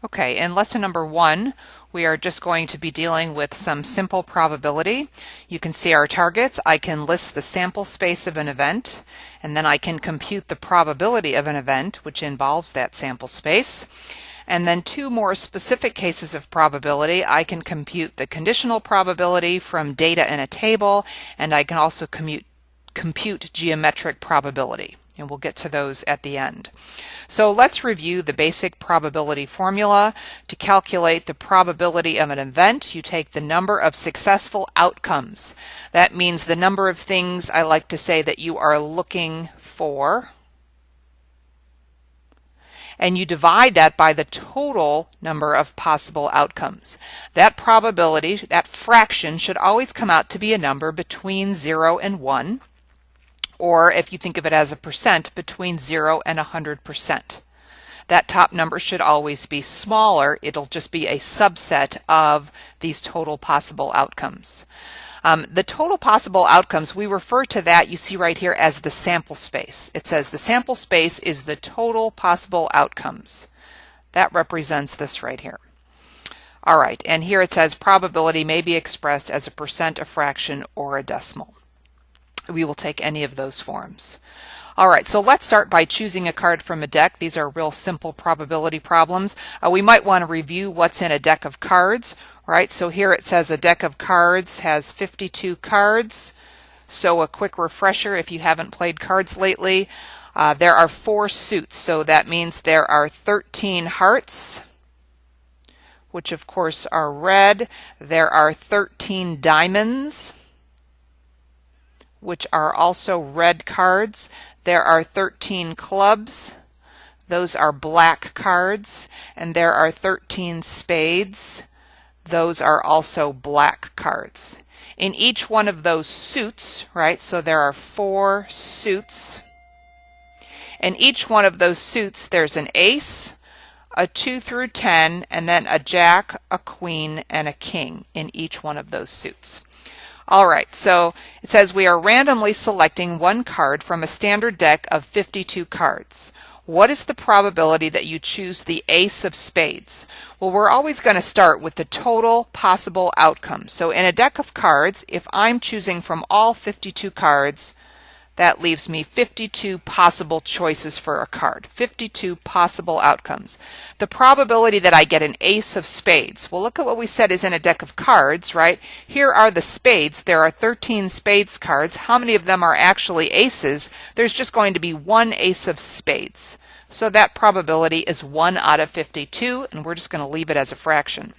Okay, in lesson number 1, we are just going to be dealing with some simple probability. You can see our targets. I can list the sample space of an event, and then I can compute the probability of an event, which involves that sample space. And then 2 more specific cases of probability. I can compute the conditional probability from data in a table, and I can also compute geometric probability. And we'll get to those at the end. So let's review the basic probability formula. To calculate the probability of an event, you take the number of successful outcomes. That means the number of things, I like to say, that you are looking for, and you divide that by the total number of possible outcomes. That probability, that fraction, should always come out to be a number between 0 and 1. Or if you think of it as a percent, between 0 and 100%. That top number should always be smaller. It'll just be a subset of these total possible outcomes. The total possible outcomes, we refer to that, you see right here, as the sample space. It says the sample space is the total possible outcomes. That represents this right here. All right, and here it says probability may be expressed as a percent, a fraction, or a decimal. We will take any of those forms. All right, so let's start by choosing a card from a deck. These are real simple probability problems. We might want to review what's in a deck of cards, right? So here it says a deck of cards has 52 cards. So a quick refresher if you haven't played cards lately. There are 4 suits, so that means there are 13 hearts, which of course are red. There are 13 diamonds, which are also red cards. There are 13 clubs. Those are black cards. And there are 13 spades. Those are also black cards. In each one of those suits, right, so there are 4 suits. In each one of those suits, there's an ace, a 2 through 10, and then a jack, a queen, and a king in each one of those suits. All right, so it says we are randomly selecting one card from a standard deck of 52 cards. What is the probability that you choose the ace of spades? Well, we're always going to start with the total possible outcome. So in a deck of cards, if I'm choosing from all 52 cards, that leaves me 52 possible choices for a card, 52 possible outcomes. The probability that I get an ace of spades, well, look at what we said is in a deck of cards, right? Here are the spades. There are 13 spades cards. How many of them are actually aces? There's just going to be 1 ace of spades. So that probability is 1 out of 52, and we're just going to leave it as a fraction.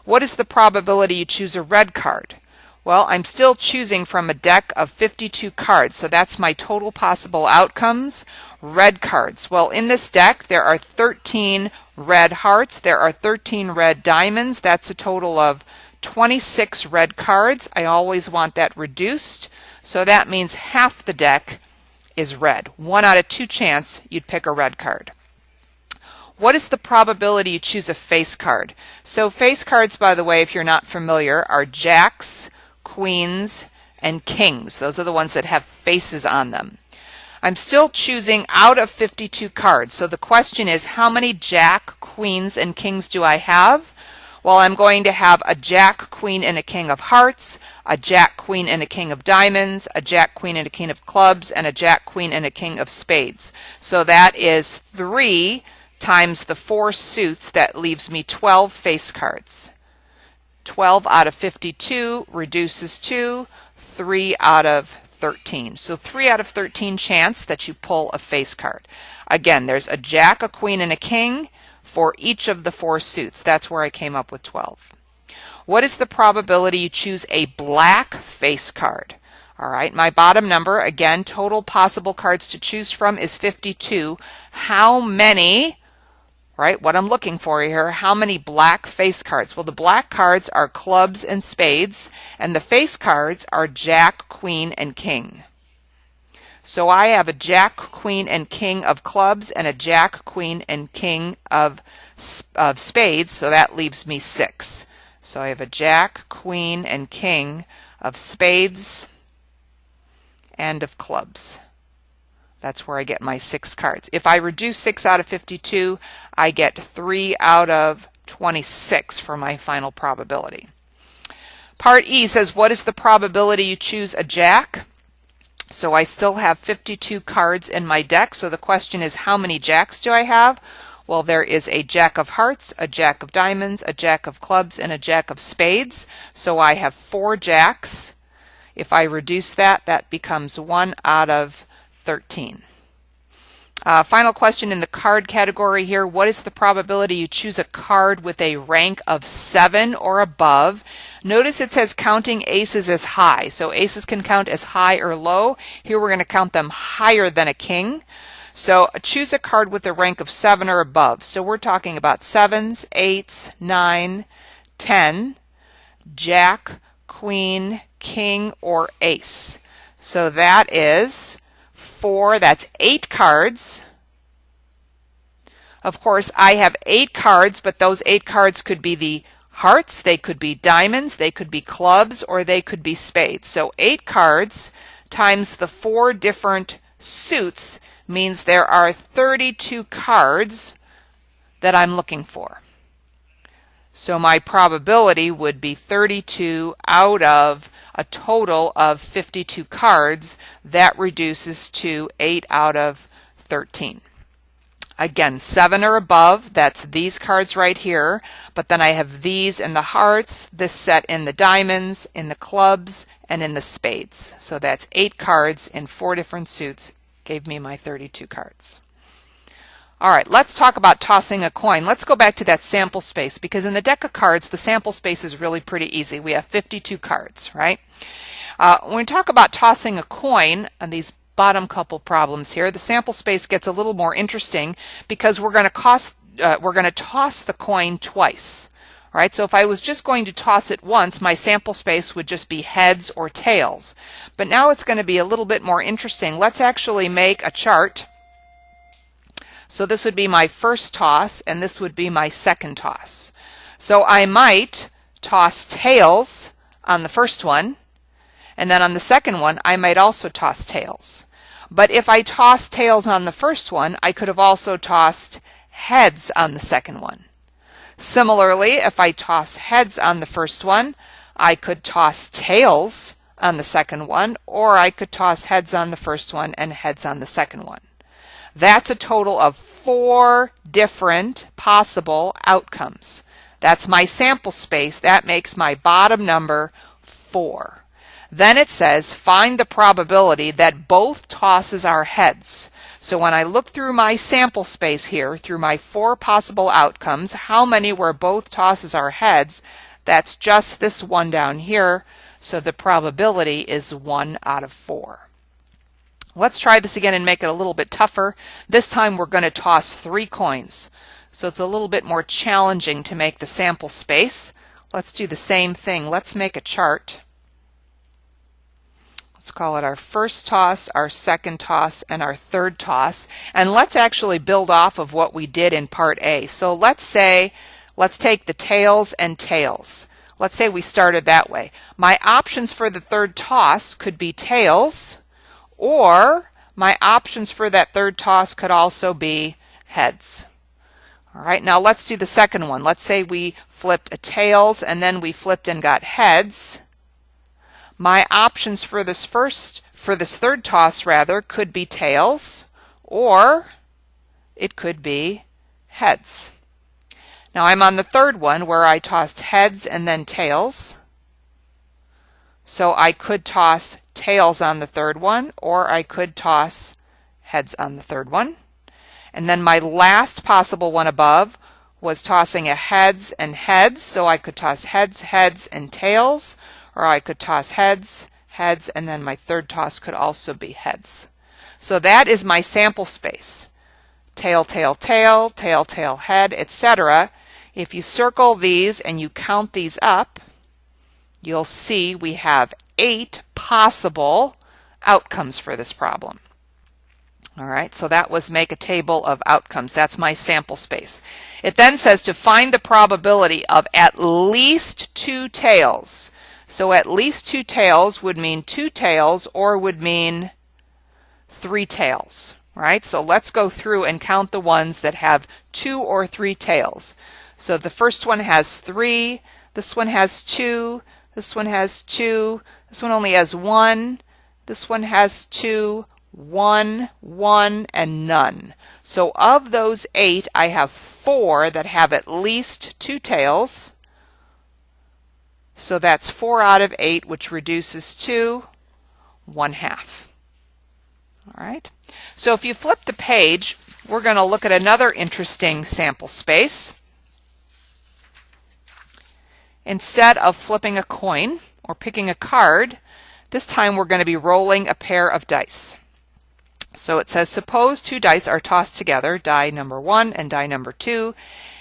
What is the probability you choose a red card? Well, I'm still choosing from a deck of 52 cards, so that's my total possible outcomes. Red cards. Well, in this deck, there are 13 red hearts. There are 13 red diamonds. That's a total of 26 red cards. I always want that reduced, so that means half the deck is red. 1 out of 2 chance you'd pick a red card. What is the probability you choose a face card? So face cards, by the way, if you're not familiar, are jacks, queens, and kings. Those are the ones that have faces on them. I'm still choosing out of 52 cards. So the question is, how many jack, queens, and kings do I have? Well, I'm going to have a jack, queen, and a king of hearts, a jack, queen, and a king of diamonds, a jack, queen, and a king of clubs, and a jack, queen, and a king of spades. So that is 3 times the 4 suits. That leaves me 12 face cards. 12 out of 52 reduces to 3 out of 13. So 3 out of 13 chance that you pull a face card. Again, there's a jack, a queen, and a king for each of the 4 suits. That's where I came up with 12. What is the probability you choose a black face card? All right, my bottom number, again, total possible cards to choose from is 52. How many, right, what I'm looking for here, how many black face cards? Well, the black cards are clubs and spades, and the face cards are jack, queen, and king. So I have a jack, queen, and king of clubs and a jack, queen, and king of spades, so that leaves me 6. So I have a jack, queen, and king of spades and of clubs. That's where I get my 6 cards. If I reduce 6 out of 52, I get 3 out of 26 for my final probability. Part E says, what is the probability you choose a jack? So I still have 52 cards in my deck. So the question is, how many jacks do I have? Well, there is a jack of hearts, a jack of diamonds, a jack of clubs, and a jack of spades. So I have 4 jacks. If I reduce that, that becomes 1 out of 13. Final question in the card category here. What is the probability you choose a card with a rank of 7 or above? Notice it says counting aces as high. So aces can count as high or low. Here we're going to count them higher than a king. So choose a card with a rank of 7 or above. So we're talking about 7s, 8s, 9, 10, jack, queen, king, or ace. So that is 4, that's 8 cards. Of course, I have 8 cards, but those 8 cards could be the hearts, they could be diamonds, they could be clubs, or they could be spades. So 8 cards times the 4 different suits means there are 32 cards that I'm looking for. So my probability would be 32 out of a total of 52 cards. That reduces to 8 out of 13. Again, 7 or above, that's these cards right here, but then I have these in the hearts, this set in the diamonds, in the clubs, and in the spades. So that's 8 cards in 4 different suits, gave me my 32 cards. All right, let's talk about tossing a coin. Let's go back to that sample space, because in the deck of cards, the sample space is really pretty easy. We have 52 cards, right? When we talk about tossing a coin on these bottom couple problems here, the sample space gets a little more interesting because we're going to toss the coin twice. All right, so if I was just going to toss it once, my sample space would just be heads or tails. But now it's going to be a little bit more interesting. Let's actually make a chart. So this would be my first toss, and this would be my second toss. So I might toss tails on the first one, and then on the second one, I might also toss tails. But if I toss tails on the first one, I could have also tossed heads on the second one. Similarly, if I toss heads on the first one, I could toss tails on the second one, or I could toss heads on the first one and heads on the second one. That's a total of 4 different possible outcomes. That's my sample space. That makes my bottom number 4. Then it says find the probability that both tosses are heads. So when I look through my sample space here, through my 4 possible outcomes, how many where both tosses are heads? That's just this one down here. So the probability is 1 out of 4. Let's try this again and make it a little bit tougher. This time we're going to toss 3 coins. So it's a little bit more challenging to make the sample space. Let's do the same thing. Let's make a chart. Let's call it our first toss, our second toss, and our third toss. And let's actually build off of what we did in part A. So let's take the tails and tails. Let's say we started that way. My options for the third toss could be tails, or my options for that third toss could also be heads. All right, now let's do the second one. Let's say we flipped a tails and then we flipped and got heads. My options for this third toss could be tails, or it could be heads. Now I'm on the third one where I tossed heads and then tails. So I could toss tails on the third one, or I could toss heads on the third one. And then my last possible one above was tossing a heads and heads, so I could toss heads, heads, and tails, or I could toss heads, heads, and then my third toss could also be heads. So that is my sample space. Tail, tail, tail, tail, tail, head, etc. If you circle these and you count these up, you'll see we have 8 possible outcomes for this problem. All right, so that was make a table of outcomes. That's my sample space. It then says to find the probability of at least 2 tails. So at least 2 tails would mean 2 tails or would mean 3 tails. right? So let's go through and count the ones that have 2 or 3 tails. So the first one has 3, this one has 2, this one has 2, this one only has 1, this one has 2, 1, 1, and none. So of those 8, I have 4 that have at least 2 tails. So that's 4 out of 8, which reduces to 1/2. All right. So if you flip the page, we're going to look at another interesting sample space. Instead of flipping a coin or picking a card, this time we're going to be rolling a pair of dice. So it says, suppose 2 dice are tossed together, die number 1 and die number 2,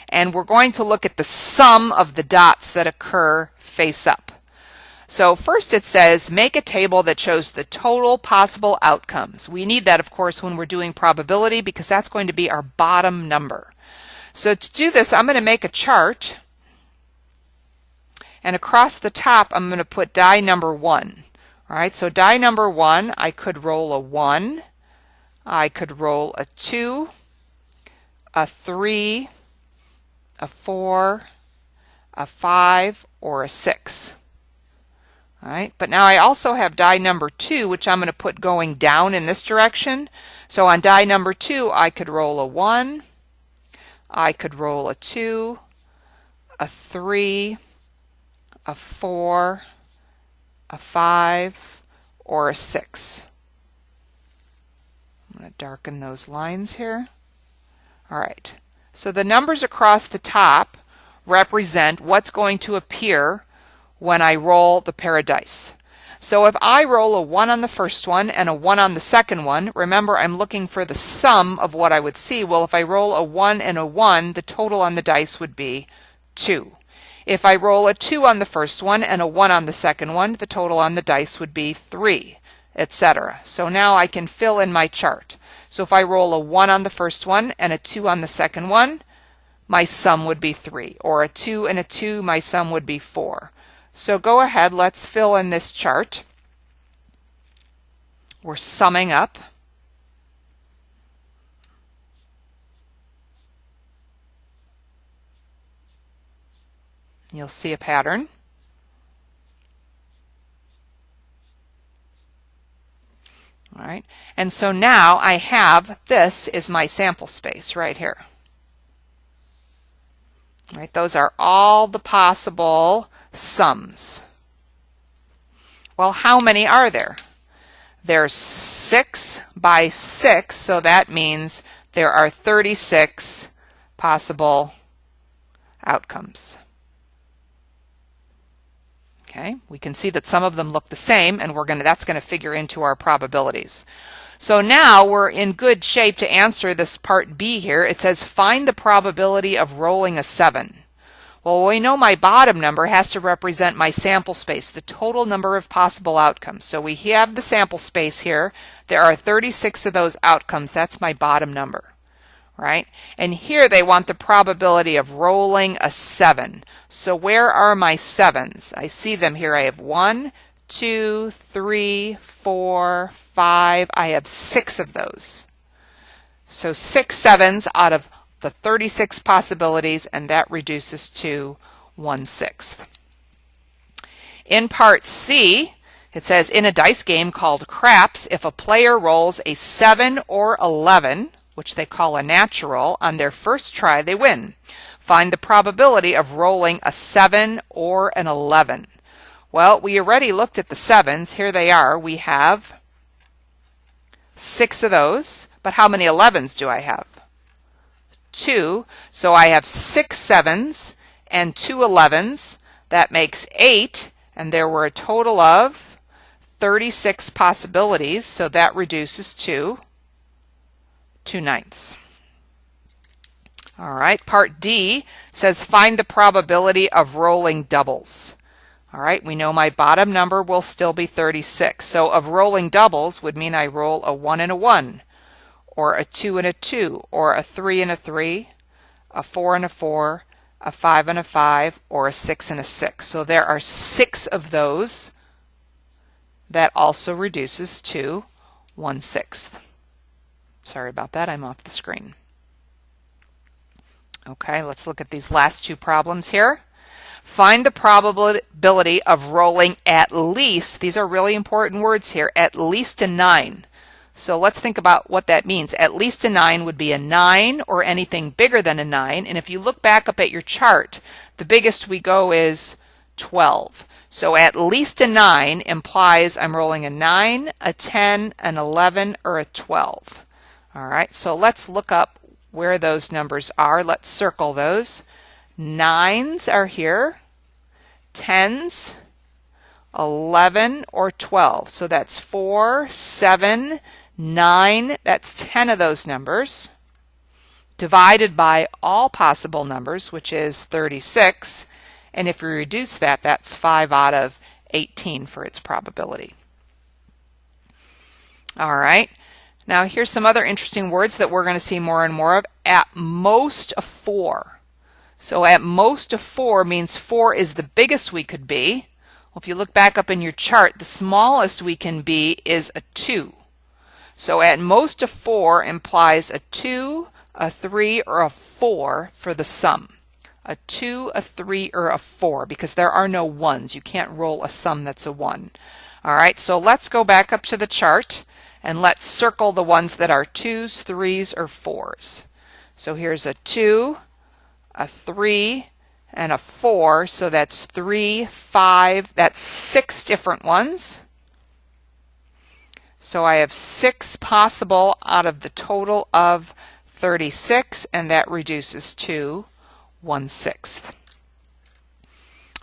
and we're going to look at the sum of the dots that occur face up. So first it says, make a table that shows the total possible outcomes. We need that, of course, when we're doing probability because that's going to be our bottom number. So to do this, I'm going to make a chart, and across the top I'm going to put die number 1. All right, so die number 1, I could roll a 1, I could roll a 2, a 3, a 4, a 5, or a 6. All right, but now I also have die number 2, which I'm going to put going down in this direction. So on die number 2, I could roll a 1, I could roll a 2, a 3, a 4, a 5, or a 6. I'm going to darken those lines here. All right, so the numbers across the top represent what's going to appear when I roll the pair of dice. So if I roll a 1 on the first one and a 1 on the second one, remember I'm looking for the sum of what I would see. Well, if I roll a 1 and a 1, the total on the dice would be 2. If I roll a 2 on the first one and a 1 on the second one, the total on the dice would be 3, etc. So now I can fill in my chart. So if I roll a 1 on the first one and a 2 on the second one, my sum would be 3. Or a 2 and a 2, my sum would be 4. So go ahead, let's fill in this chart. We're summing up. You'll see a pattern. All right, and so now I have, this is my sample space right here. All right, those are all the possible sums. Well, how many are there? There's 6 by 6, so that means there are 36 possible outcomes. Okay, we can see that some of them look the same, and that's going to figure into our probabilities. So now we're in good shape to answer this part B here. It says find the probability of rolling a 7. Well, we know my bottom number has to represent my sample space, the total number of possible outcomes. So we have the sample space here. There are 36 of those outcomes. That's my bottom number, right? And here they want the probability of rolling a 7. So where are my 7s? I see them here. I have 1, 2, 3, 4, 5. I have 6 of those. So 6 7s out of the 36 possibilities, and that reduces to 1/6. In part C, it says in a dice game called craps, if a player rolls a 7 or 11, which they call a natural, on their first try, they win. Find the probability of rolling a 7 or an 11. Well, we already looked at the 7s. Here they are. We have 6 of those, but how many 11s do I have? 2. So I have 6 7s and 2 11s. That makes 8, and there were a total of 36 possibilities, so that reduces to 2/9. All right, part D says find the probability of rolling doubles. All right, we know my bottom number will still be 36. So of rolling doubles would mean I roll a 1 and a 1, or a 2 and a 2, or a 3 and a 3, a 4 and a 4, a 5 and a 5, or a 6 and a 6. So there are 6 of those. That also reduces to 1/6. Sorry about that, I'm off the screen. Okay, let's look at these last two problems here. Find the probability of rolling at least, these are really important words here, at least a 9. So let's think about what that means. At least a 9 would be a 9 or anything bigger than a 9. And if you look back up at your chart, the biggest we go is 12. So at least a 9 implies I'm rolling a 9, a 10, an 11, or a 12. All right, so let's look up where those numbers are. Let's circle those. 9s are here, 10s, 11, or 12. So that's 4, 7, 9, that's 10 of those numbers, divided by all possible numbers, which is 36. And if we reduce that, that's 5 out of 18 for its probability. All right. Now here's some other interesting words that we're going to see more and more of. At most a 4. So at most a 4 means 4 is the biggest we could be. Well, if you look back up in your chart, the smallest we can be is a 2. So at most a 4 implies a 2, a 3, or a 4 for the sum. A 2, a 3, or a 4, because there are no 1s. You can't roll a sum that's a 1. All right, so let's go back up to the chart and let's circle the ones that are 2s, 3s, or 4s. So here's a 2, a 3, and a 4, so that's 3, 5, that's 6 different ones. So I have 6 possible out of the total of 36, and that reduces to 1/6.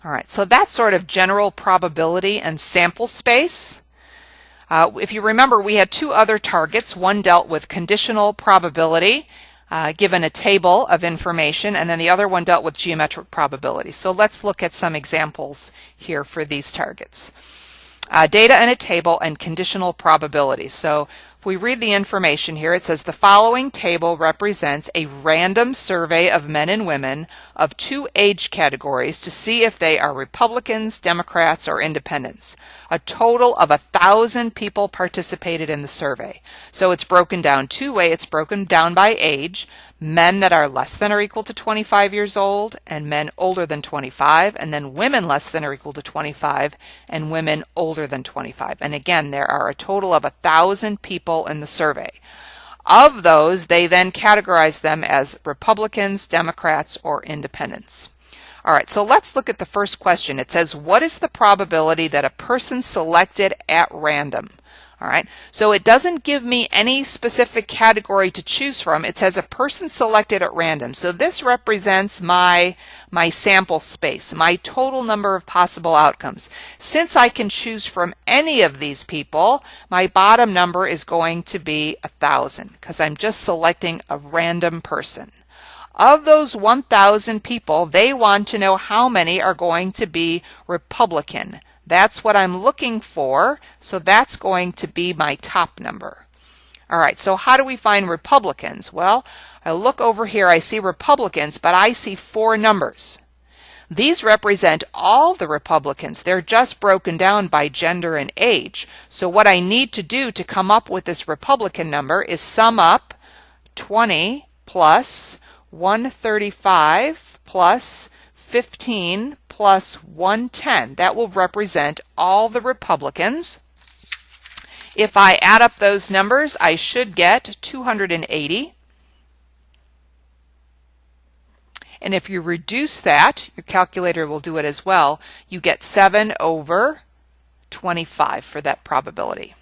All right, so that's sort of general probability and sample space. If you remember, we had two other targets. One dealt with conditional probability, given a table of information, and then the other one dealt with geometric probability. So let's look at some examples here for these targets. Data in a table and conditional probability. So if we read the information here, it says the following table represents a random survey of men and women of 2 age categories to see if they are Republicans, Democrats, or Independents. A total of 1,000 people participated in the survey. So it's broken down two ways. It's broken down by age. Men that are less than or equal to 25 years old and men older than 25, and then women less than or equal to 25 and women older than 25. And again, there are a total of 1,000 people in the survey. Of those, they then categorize them as Republicans, Democrats, or Independents. All right, so let's look at the first question. It says, what is the probability that a person selected at random? All right, so it doesn't give me any specific category to choose from. It says a person selected at random. So this represents my sample space, my total number of possible outcomes. Since I can choose from any of these people, my bottom number is going to be 1,000 because I'm just selecting a random person. Of those 1,000 people, they want to know how many are going to be Republican. That's what I'm looking for, so that's going to be my top number. All right, so how do we find Republicans? Well, I look over here, I see Republicans, but I see 4 numbers. These represent all the Republicans. They're just broken down by gender and age. So what I need to do to come up with this Republican number is sum up 20 plus 135 plus 15 plus 110. That will represent all the Republicans. If I add up those numbers, I should get 280. And if you reduce that, your calculator will do it as well, you get 7 over 25 for that probability.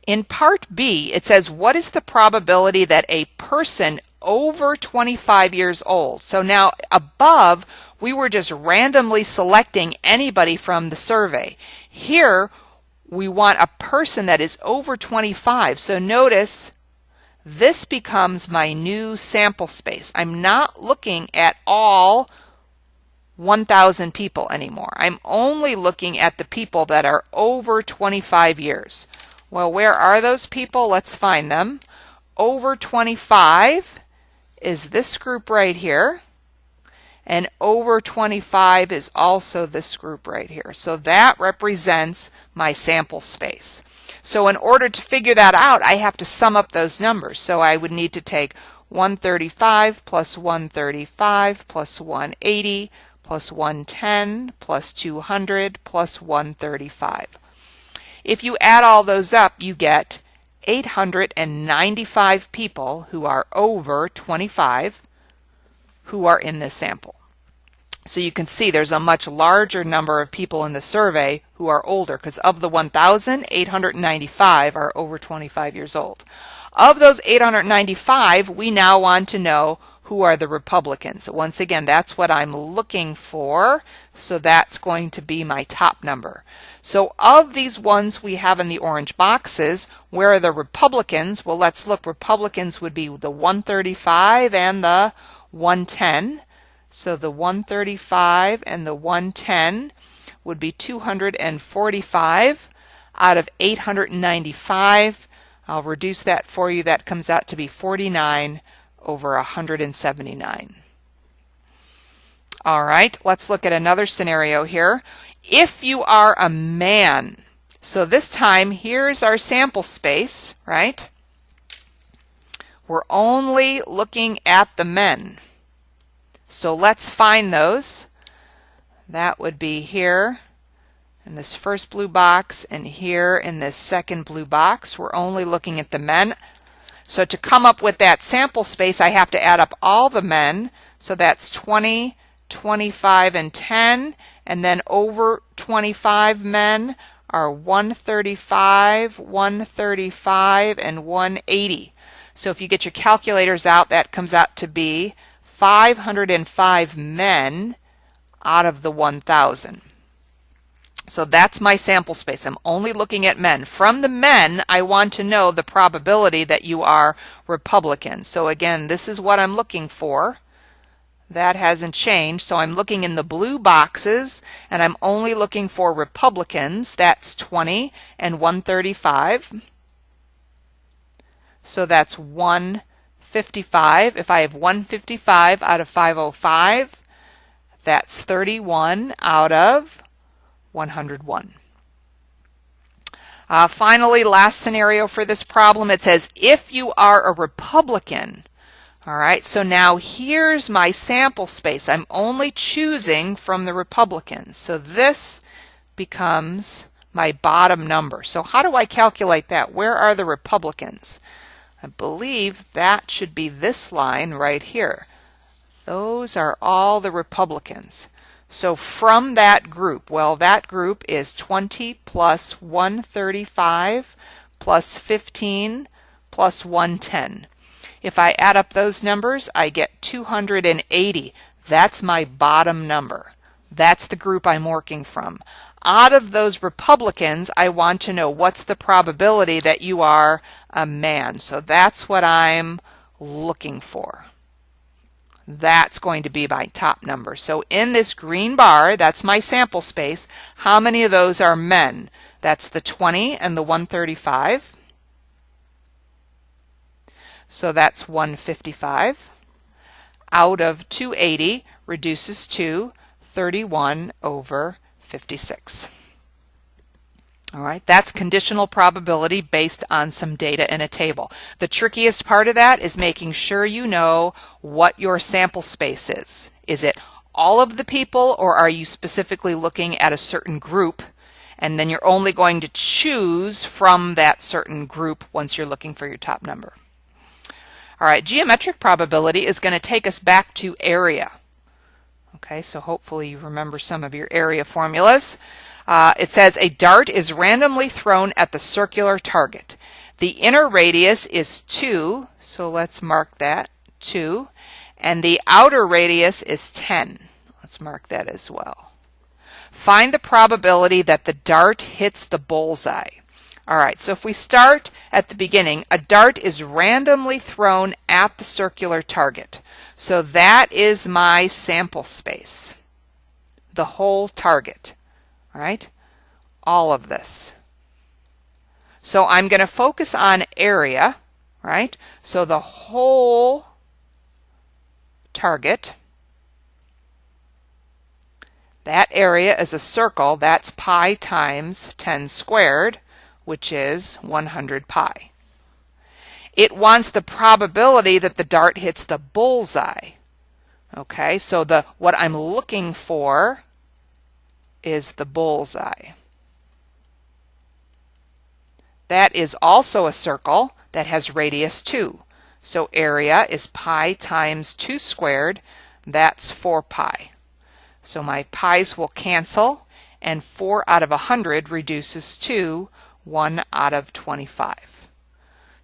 In part B, it says, what is the probability that a person over 25 years old? So now above, we were just randomly selecting anybody from the survey. Here, we want a person that is over 25. So notice, this becomes my new sample space. I'm not looking at all 1,000 people anymore. I'm only looking at the people that are over 25 years. Well, where are those people? Let's find them. Over 25 is this group right here, and over 25 is also this group right here. So that represents my sample space. So in order to figure that out, I have to sum up those numbers. So I would need to take 135 plus 135 plus 180 plus 110 plus 200 plus 135. If you add all those up, you get 895 people who are over 25 who are in this sample. So you can see there's a much larger number of people in the survey who are older, because of the 1,895 are over 25 years old. Of those 895, we now want to know who are the Republicans. So once again, that's what I'm looking for. So that's going to be my top number. So of these ones we have in the orange boxes, where are the Republicans? Well, let's look. Republicans would be the 135 and the 110. So the 135 and the 110 would be 245 out of 895. I'll reduce that for you. That comes out to be 49 over 179. All right, let's look at another scenario here. If you are a man, so this time here's our sample space, right? We're only looking at the men. So let's find those. That would be here in this first blue box and here in this second blue box. We're only looking at the men. So to come up with that sample space, I have to add up all the men. So that's 20, 25, and 10. And then over 25 men are 135, 135, and 180. So if you get your calculators out, that comes out to be 505 men out of the 1,000. So that's my sample space. I'm only looking at men. From the men, I want to know the probability that you are Republican. So again, this is what I'm looking for. That hasn't changed. So I'm looking in the blue boxes, and I'm only looking for Republicans. That's 20 and 135. So that's 155. If I have 155 out of 505, that's 31 out of 101. Finally, last scenario for this problem, it says if you are a Republican. All right, so now here's my sample space. I'm only choosing from the Republicans. So this becomes my bottom number. So how do I calculate that? Where are the Republicans? I believe that should be this line right here. Those are all the Republicans. So from that group, well, that group is 20 plus 135 plus 15 plus 110. If I add up those numbers, I get 280. That's my bottom number. That's the group I'm working from. Out of those Republicans, I want to know what's the probability that you are a man. So that's what I'm looking for. That's going to be my top number. So in this green bar, that's my sample space. How many of those are men? That's the 20 and the 135. So that's 155. Out of 280 reduces to 31 over 56. All right, that's conditional probability based on some data in a table. The trickiest part of that is making sure you know what your sample space is. Is it all of the people, or are you specifically looking at a certain group, and then you're only going to choose from that certain group once you're looking for your top number? All right, geometric probability is going to take us back to area. Okay, so hopefully you remember some of your area formulas. It says a dart is randomly thrown at the circular target. The inner radius is 2, so let's mark that, 2, and the outer radius is 10. Let's mark that as well. Find the probability that the dart hits the bullseye. All right, so if we start at the beginning, a dart is randomly thrown at the circular target. So that is my sample space, the whole target, all right, all of this. So I'm going to focus on area, right? So the whole target, that area is a circle, that's pi times 10 squared, which is 100 pi. It wants the probability that the dart hits the bullseye. Okay, so what I'm looking for is the bullseye. That is also a circle that has radius 2. So area is pi times 2 squared. That's 4 pi. So my pi's will cancel, and 4 out of 100 reduces to 1 out of 25.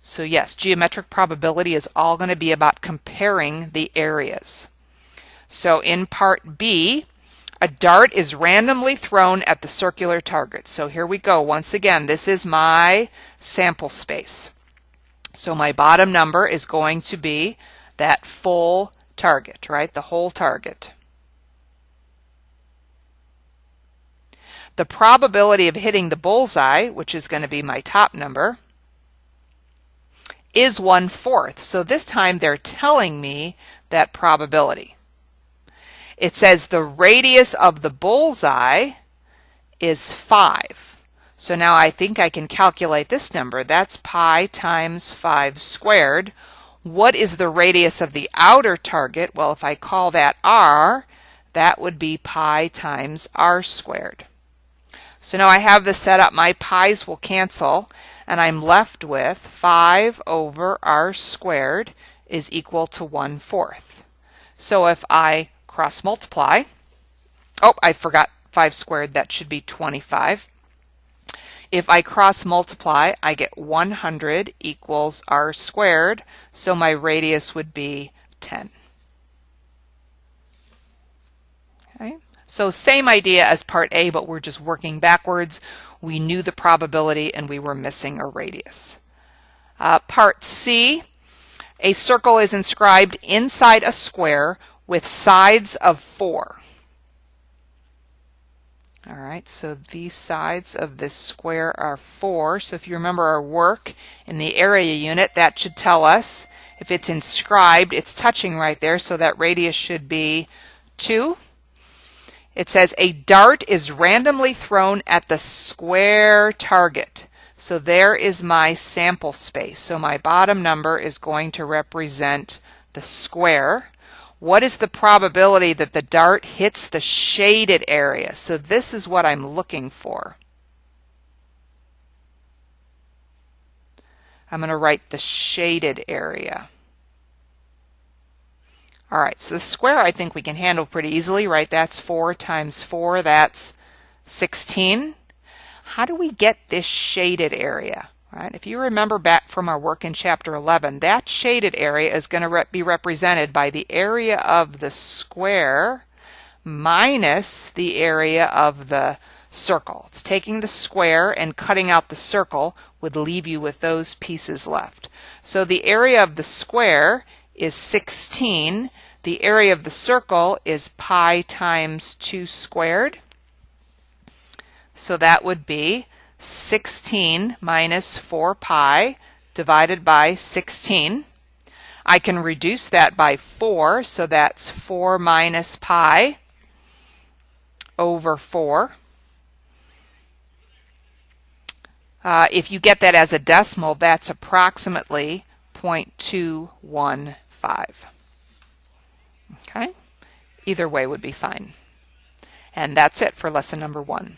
So yes, geometric probability is all going to be about comparing the areas. So in part B, a dart is randomly thrown at the circular target. So here we go. Once again, this is my sample space. So my bottom number is going to be that full target, right? The whole target. The probability of hitting the bullseye, which is going to be my top number, is 1/4. So this time they're telling me that probability. It says the radius of the bullseye is 5. So now I think I can calculate this number. That's pi times 5 squared. What is the radius of the outer target? Well, if I call that r, that would be pi times r squared. So now I have this set up. My pi's will cancel, and I'm left with 5 over r squared is equal to 1/4. So if I cross multiply, oh, I forgot 5 squared, that should be 25. If I cross multiply, I get 100 equals r squared, so my radius would be 10. Okay. So same idea as part A, but we're just working backwards. We knew the probability and we were missing a radius. Part C, a circle is inscribed inside a square with sides of 4. All right, so these sides of this square are 4. So if you remember our work in the area unit, that should tell us if it's inscribed, it's touching right there, so that radius should be 2. It says a dart is randomly thrown at the square target. So there is my sample space. So my bottom number is going to represent the square. What is the probability that the dart hits the shaded area? So this is what I'm looking for. I'm going to write the shaded area. All right, so the square I think we can handle pretty easily, right? That's 4 times 4, that's 16. How do we get this shaded area? Right? If you remember back from our work in Chapter 11, that shaded area is going to be represented by the area of the square minus the area of the circle. It's taking the square and cutting out the circle would leave you with those pieces left. So the area of the square is 16. The area of the circle is pi times 2 squared. So that would be 16 minus 4 pi divided by 16. I can reduce that by 4, so that's 4 minus pi over 4. If you get that as a decimal, that's approximately 0.215. Okay? Either way would be fine. And that's it for lesson number 1.